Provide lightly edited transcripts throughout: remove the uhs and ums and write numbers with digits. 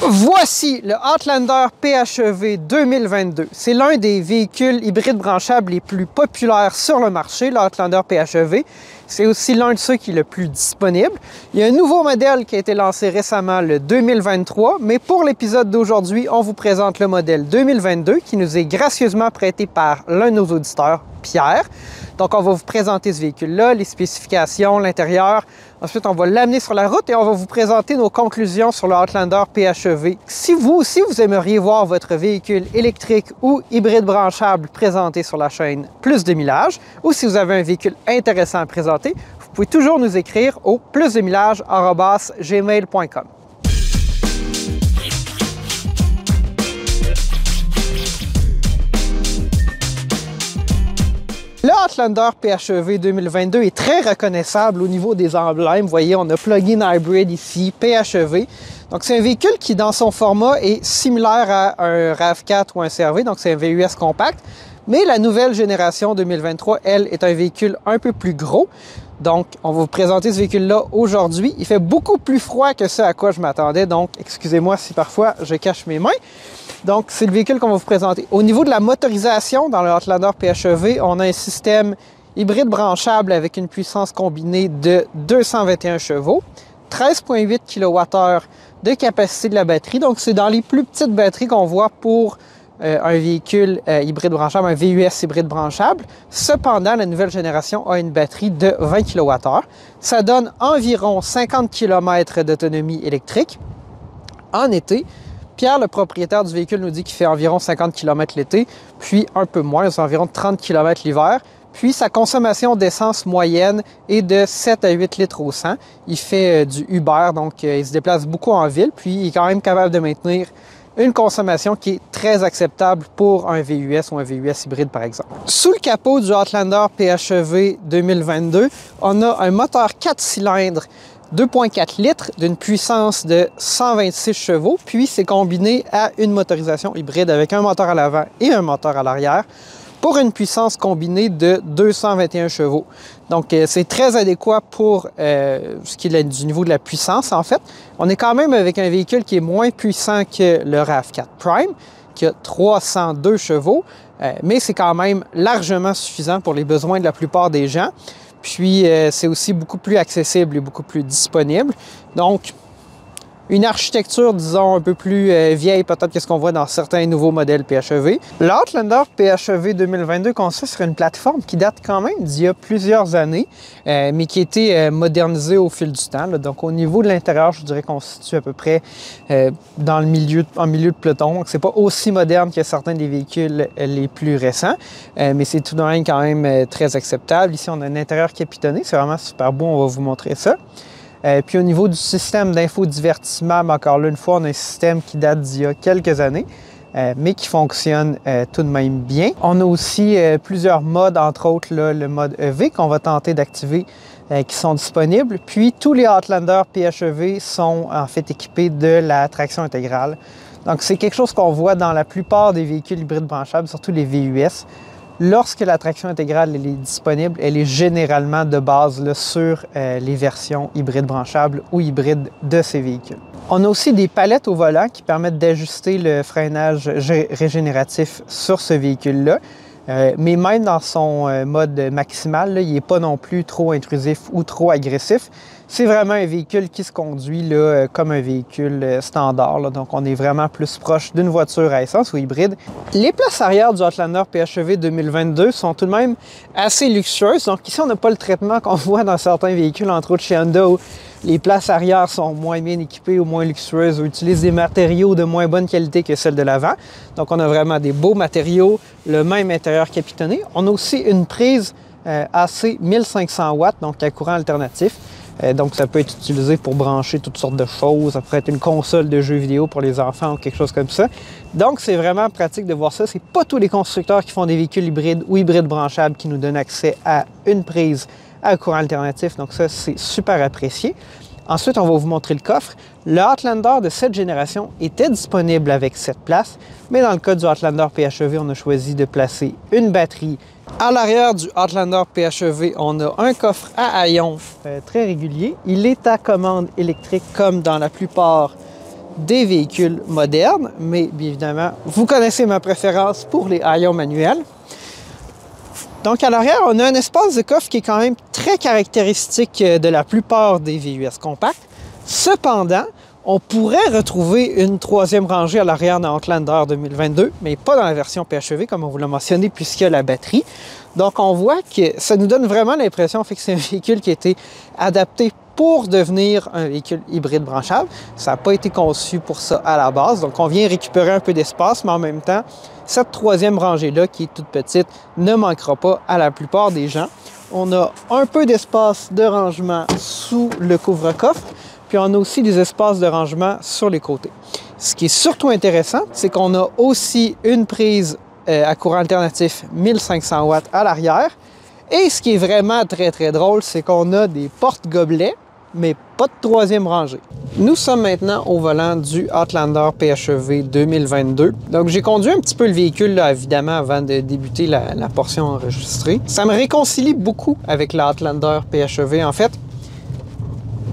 Voici le Outlander PHEV 2022. C'est l'un des véhicules hybrides branchables les plus populaires sur le marché, le Outlander PHEV. C'est aussi l'un de ceux qui est le plus disponible. Il y a un nouveau modèle qui a été lancé récemment, le 2023, mais pour l'épisode d'aujourd'hui, on vous présente le modèle 2022 qui nous est gracieusement prêté par l'un de nos auditeurs, Pierre. Donc, on va vous présenter ce véhicule-là, les spécifications, l'intérieur. Ensuite, on va l'amener sur la route et on va vous présenter nos conclusions sur le Outlander PHEV. Si vous aussi, vous aimeriez voir votre véhicule électrique ou hybride branchable présenté sur la chaîne Plus de Millage, ou si vous avez un véhicule intéressant à présenter, vous pouvez toujours nous écrire au plusdemillage@gmail.com. Le Outlander PHEV 2022 est très reconnaissable au niveau des emblèmes. Vous voyez, on a plug-in hybrid ici, PHEV. Donc, c'est un véhicule qui, dans son format, est similaire à un RAV4 ou un CR-V. Donc, c'est un VUS compact. Mais la nouvelle génération 2023, elle, est un véhicule un peu plus gros. Donc, on va vous présenter ce véhicule-là aujourd'hui. Il fait beaucoup plus froid que ce à quoi je m'attendais. Donc, excusez-moi si parfois je cache mes mains. Donc, c'est le véhicule qu'on va vous présenter. Au niveau de la motorisation, dans le Outlander PHEV, on a un système hybride branchable avec une puissance combinée de 221 chevaux, 13,8 kWh de capacité de la batterie. Donc, c'est dans les plus petites batteries qu'on voit pour un véhicule hybride branchable, un VUS hybride branchable. Cependant, la nouvelle génération a une batterie de 20 kWh. Ça donne environ 50 km d'autonomie électrique en été. Pierre, le propriétaire du véhicule, nous dit qu'il fait environ 50 km l'été, puis un peu moins, c'est environ 30 km l'hiver. Puis sa consommation d'essence moyenne est de 7 à 8 litres au 100. Il fait du Uber, donc il se déplace beaucoup en ville, puis il est quand même capable de maintenir une consommation qui est très acceptable pour un VUS ou un VUS hybride, par exemple. Sous le capot du Outlander PHEV 2022, on a un moteur 4 cylindres 2,4 litres d'une puissance de 126 chevaux, puis c'est combiné à une motorisation hybride avec un moteur à l'avant et un moteur à l'arrière pour une puissance combinée de 221 chevaux. Donc, c'est très adéquat pour ce qui est du niveau de la puissance, en fait. On est quand même avec un véhicule qui est moins puissant que le RAV4 Prime, qui a 302 chevaux, mais c'est quand même largement suffisant pour les besoins de la plupart des gens. Puis, c'est aussi beaucoup plus accessible et beaucoup plus disponible. Donc, une architecture, disons, un peu plus vieille peut-être que ce qu'on voit dans certains nouveaux modèles PHEV. L'Outlander PHEV 2022 consiste sur une plateforme qui date quand même d'il y a plusieurs années, mais qui a été modernisée au fil du temps. Là. Donc, au niveau de l'intérieur, je dirais qu'on se situe à peu près en milieu de peloton. Donc, c'est pas aussi moderne que certains des véhicules les plus récents, mais c'est tout de même quand même très acceptable. Ici, on a un intérieur capitonné. C'est vraiment super beau. On va vous montrer ça. Puis au niveau du système d'infodivertissement, encore là, une fois, on a un système qui date d'il y a quelques années, mais qui fonctionne tout de même bien. On a aussi plusieurs modes, entre autres là, le mode EV qu'on va tenter d'activer, qui sont disponibles. Puis tous les Outlander PHEV sont en fait équipés de la traction intégrale. Donc c'est quelque chose qu'on voit dans la plupart des véhicules hybrides branchables, surtout les VUS. Lorsque la traction intégrale elle est disponible, elle est généralement de base là, sur les versions hybrides branchables ou hybrides de ces véhicules. On a aussi des palettes au volant qui permettent d'ajuster le freinage régénératif sur ce véhicule-là. Mais même dans son mode maximal, là, il n'est pas non plus trop intrusif ou trop agressif. C'est vraiment un véhicule qui se conduit là, comme un véhicule standard. Là. Donc, on est vraiment plus proche d'une voiture à essence ou hybride. Les places arrière du Outlander PHEV 2022 sont tout de même assez luxueuses. Donc, ici, on n'a pas le traitement qu'on voit dans certains véhicules, entre autres chez Honda, où les places arrière sont moins bien équipées ou moins luxueuses ou utilisent des matériaux de moins bonne qualité que celles de l'avant. Donc, on a vraiment des beaux matériaux, le même intérieur capitonné. On a aussi une prise AC 1500 watts, donc à courant alternatif. Donc, ça peut être utilisé pour brancher toutes sortes de choses. Ça pourrait être une console de jeux vidéo pour les enfants ou quelque chose comme ça. Donc, c'est vraiment pratique de voir ça. C'est pas tous les constructeurs qui font des véhicules hybrides ou hybrides branchables qui nous donnent accès à une prise à courant alternatif. Donc, ça, c'est super apprécié. Ensuite, on va vous montrer le coffre. Le Outlander de cette génération était disponible avec 7 places, mais dans le cas du Outlander PHEV, on a choisi de placer une batterie. À l'arrière du Outlander PHEV, on a un coffre à haillons très régulier. Il est à commande électrique comme dans la plupart des véhicules modernes, mais bien évidemment, vous connaissez ma préférence pour les haillons manuels. Donc, à l'arrière, on a un espace de coffre qui est quand même très caractéristique de la plupart des VUS compacts. Cependant, on pourrait retrouver une troisième rangée à l'arrière dans Outlander 2022, mais pas dans la version PHEV, comme on vous l'a mentionné, puisqu'il y a la batterie. Donc, on voit que ça nous donne vraiment l'impression que c'est un véhicule qui a été adapté pour devenir un véhicule hybride branchable. Ça n'a pas été conçu pour ça à la base. Donc, on vient récupérer un peu d'espace, mais en même temps, cette troisième rangée-là, qui est toute petite, ne manquera pas à la plupart des gens. On a un peu d'espace de rangement sous le couvre-coffre, puis on a aussi des espaces de rangement sur les côtés. Ce qui est surtout intéressant, c'est qu'on a aussi une prise à courant alternatif 1500 watts à l'arrière. Et ce qui est vraiment très, très drôle, c'est qu'on a des porte-gobelets, mais pas de troisième rangée. Nous sommes maintenant au volant du Outlander PHEV 2022. Donc, j'ai conduit un petit peu le véhicule, là, évidemment, avant de débuter la portion enregistrée. Ça me réconcilie beaucoup avec l'Outlander PHEV. En fait,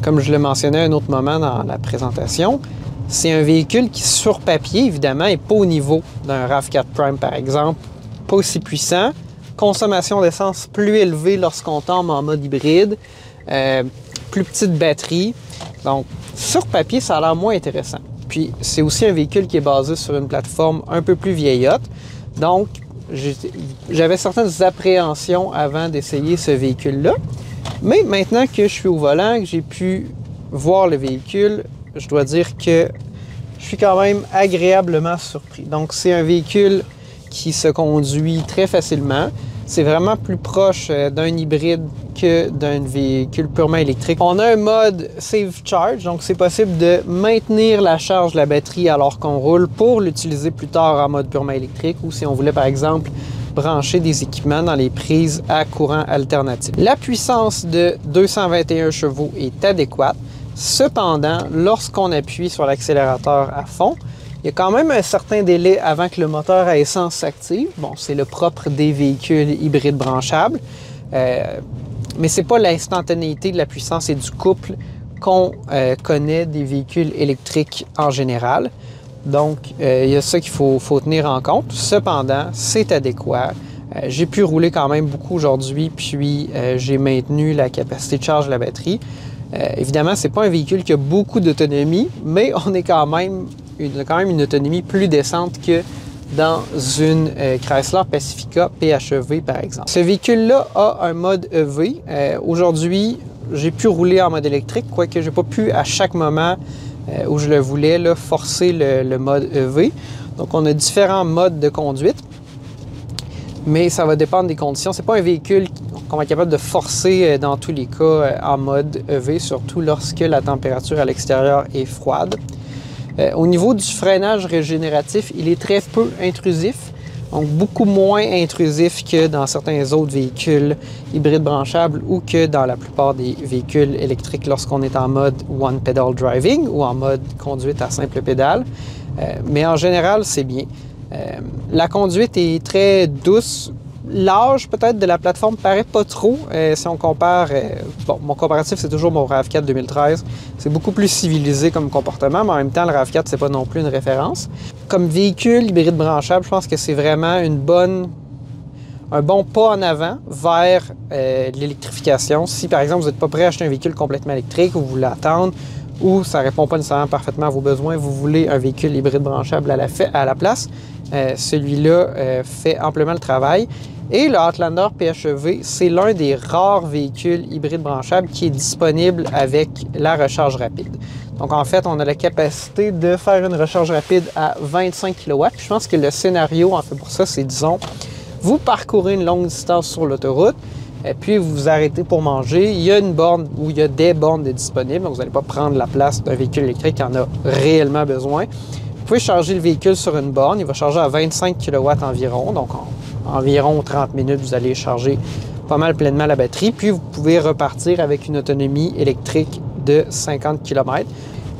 comme je le mentionnais à un autre moment dans la présentation, c'est un véhicule qui, sur papier, évidemment, n'est pas au niveau d'un RAV4 Prime, par exemple, pas aussi puissant, consommation d'essence plus élevée lorsqu'on tombe en mode hybride, plus petite batterie. Donc, sur papier, ça a l'air moins intéressant. Puis, c'est aussi un véhicule qui est basé sur une plateforme un peu plus vieillotte. Donc, j'avais certaines appréhensions avant d'essayer ce véhicule-là. Mais maintenant que je suis au volant, que j'ai pu voir le véhicule, je dois dire que je suis quand même agréablement surpris. Donc, c'est un véhicule qui se conduit très facilement. C'est vraiment plus proche d'un hybride que d'un véhicule purement électrique. On a un mode Save Charge, donc c'est possible de maintenir la charge de la batterie alors qu'on roule pour l'utiliser plus tard en mode purement électrique ou si on voulait par exemple brancher des équipements dans les prises à courant alternatif. La puissance de 221 chevaux est adéquate. Cependant, lorsqu'on appuie sur l'accélérateur à fond, il y a quand même un certain délai avant que le moteur à essence s'active. Bon, c'est le propre des véhicules hybrides branchables, mais ce n'est pas l'instantanéité de la puissance et du couple qu'on connaît des véhicules électriques en général. Donc, il y a ça qu'il faut tenir en compte. Cependant, c'est adéquat. J'ai pu rouler quand même beaucoup aujourd'hui, puis j'ai maintenu la capacité de charge de la batterie. Évidemment, ce n'est pas un véhicule qui a beaucoup d'autonomie, mais on a quand même une autonomie plus décente que dans une Chrysler Pacifica PHEV, par exemple. Ce véhicule-là a un mode EV. Aujourd'hui, j'ai pu rouler en mode électrique, quoique je n'ai pas pu à chaque moment où je le voulais là, forcer le mode EV. Donc, on a différents modes de conduite, mais ça va dépendre des conditions. Ce n'est pas un véhicule qu'on va être capable de forcer dans tous les cas en mode EV, surtout lorsque la température à l'extérieur est froide. Au niveau du freinage régénératif, il est très peu intrusif, donc beaucoup moins intrusif que dans certains autres véhicules hybrides branchables ou que dans la plupart des véhicules électriques lorsqu'on est en mode One Pedal Driving ou en mode conduite à simple pédale. Mais en général, c'est bien. La conduite est très douce. L'âge peut-être de la plateforme paraît pas trop si on compare. Bon, mon comparatif, c'est toujours mon RAV4 2013. C'est beaucoup plus civilisé comme comportement, mais en même temps, le RAV4, c'est pas non plus une référence. Comme véhicule hybride branchable, je pense que c'est vraiment un bon pas en avant vers l'électrification. Si, par exemple, vous n'êtes pas prêt à acheter un véhicule complètement électrique ou vous voulez attendre, ou ça ne répond pas nécessairement parfaitement à vos besoins, vous voulez un véhicule hybride branchable à la place, celui-là fait amplement le travail. Et le Outlander PHEV, c'est l'un des rares véhicules hybrides branchables qui est disponible avec la recharge rapide. Donc, en fait, on a la capacité de faire une recharge rapide à 25 kW. Je pense que le scénario, en fait, pour ça, c'est, disons, vous parcourez une longue distance sur l'autoroute, et puis vous vous arrêtez pour manger. Il y a une borne où il y a des bornes de disponibles, donc vous n'allez pas prendre la place d'un véhicule électrique qui en a réellement besoin. Vous pouvez charger le véhicule sur une borne. Il va charger à 25 kW environ, donc environ 30 minutes, vous allez charger pas mal pleinement la batterie, puis vous pouvez repartir avec une autonomie électrique de 50 km.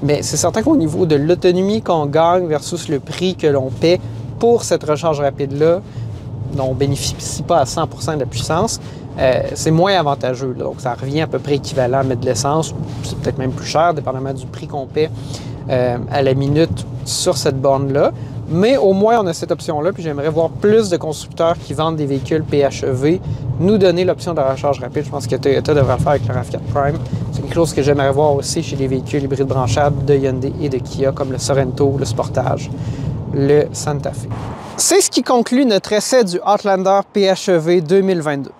Mais c'est certain qu'au niveau de l'autonomie qu'on gagne versus le prix que l'on paie pour cette recharge rapide-là, dont on ne bénéficie pas à 100% de la puissance, c'est moins avantageux. Là. Donc, ça revient à peu près équivalent à mettre de l'essence, c'est peut-être même plus cher, dépendamment du prix qu'on paie à la minute sur cette borne-là. Mais au moins, on a cette option-là, puis j'aimerais voir plus de constructeurs qui vendent des véhicules PHEV nous donner l'option de recharge rapide. Je pense que Toyota devrait le faire avec le RAV4 Prime. C'est quelque chose que j'aimerais voir aussi chez les véhicules hybrides branchables de Hyundai et de Kia, comme le Sorento, le Sportage, le Santa Fe. C'est ce qui conclut notre essai du Outlander PHEV 2022.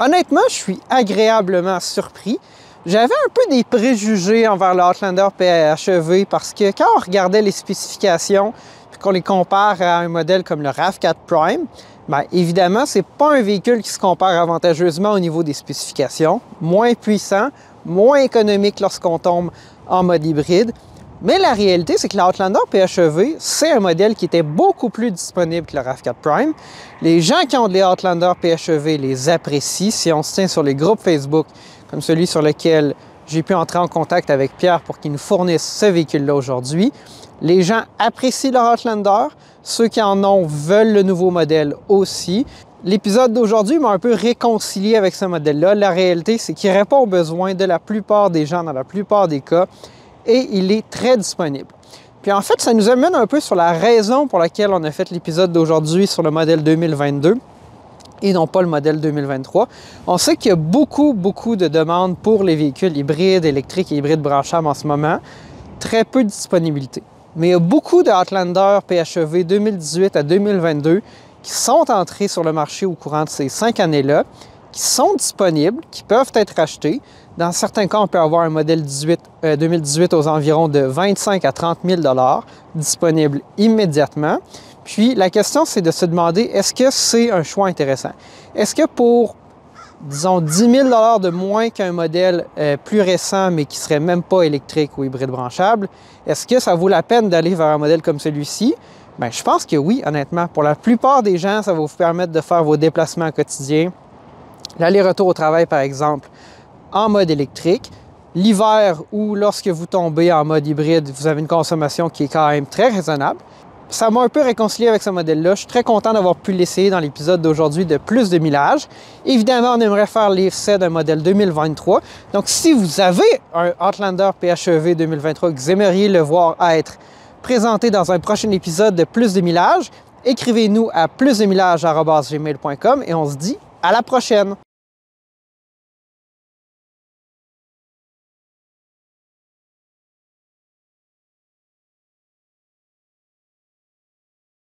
Honnêtement, je suis agréablement surpris. J'avais un peu des préjugés envers le Outlander PHEV parce que quand on regardait les spécifications et qu'on les compare à un modèle comme le RAV4 Prime, bien évidemment, ce n'est pas un véhicule qui se compare avantageusement au niveau des spécifications. Moins puissant, moins économique lorsqu'on tombe en mode hybride. Mais la réalité, c'est que l'Outlander PHEV, c'est un modèle qui était beaucoup plus disponible que le RAV4 Prime. Les gens qui ont des Outlander PHEV les apprécient. Si on se tient sur les groupes Facebook, comme celui sur lequel j'ai pu entrer en contact avec Pierre pour qu'il nous fournisse ce véhicule-là aujourd'hui, les gens apprécient leur Outlander. Ceux qui en ont veulent le nouveau modèle aussi. L'épisode d'aujourd'hui m'a un peu réconcilié avec ce modèle-là. La réalité, c'est qu'il répond aux besoins de la plupart des gens dans la plupart des cas. Et il est très disponible. Puis en fait, ça nous amène un peu sur la raison pour laquelle on a fait l'épisode d'aujourd'hui sur le modèle 2022 et non pas le modèle 2023. On sait qu'il y a beaucoup de demandes pour les véhicules hybrides, électriques et hybrides branchables en ce moment. Très peu de disponibilité. Mais il y a beaucoup de Outlander PHEV 2018 à 2022 qui sont entrés sur le marché au courant de ces 5 années-là, qui sont disponibles, qui peuvent être achetés. Dans certains cas, on peut avoir un modèle 2018 aux environs de 25 à 30 000 $ disponible immédiatement. Puis la question, c'est de se demander, est-ce que c'est un choix intéressant? Est-ce que pour, disons, 10 000 $ de moins qu'un modèle plus récent, mais qui ne serait même pas électrique ou hybride branchable, est-ce que ça vaut la peine d'aller vers un modèle comme celui-ci? Bien, je pense que oui, honnêtement. Pour la plupart des gens, ça va vous permettre de faire vos déplacements quotidiens. L'aller-retour au travail, par exemple, en mode électrique. L'hiver ou lorsque vous tombez en mode hybride, vous avez une consommation qui est quand même très raisonnable. Ça m'a un peu réconcilié avec ce modèle-là. Je suis très content d'avoir pu l'essayer dans l'épisode d'aujourd'hui de plus de millage. Évidemment, on aimerait faire l'essai d'un modèle 2023. Donc, si vous avez un Outlander PHEV 2023 et que vous aimeriez le voir être présenté dans un prochain épisode de plus de millage, écrivez-nous à plusdemillage@gmail.com et on se dit à la prochaine!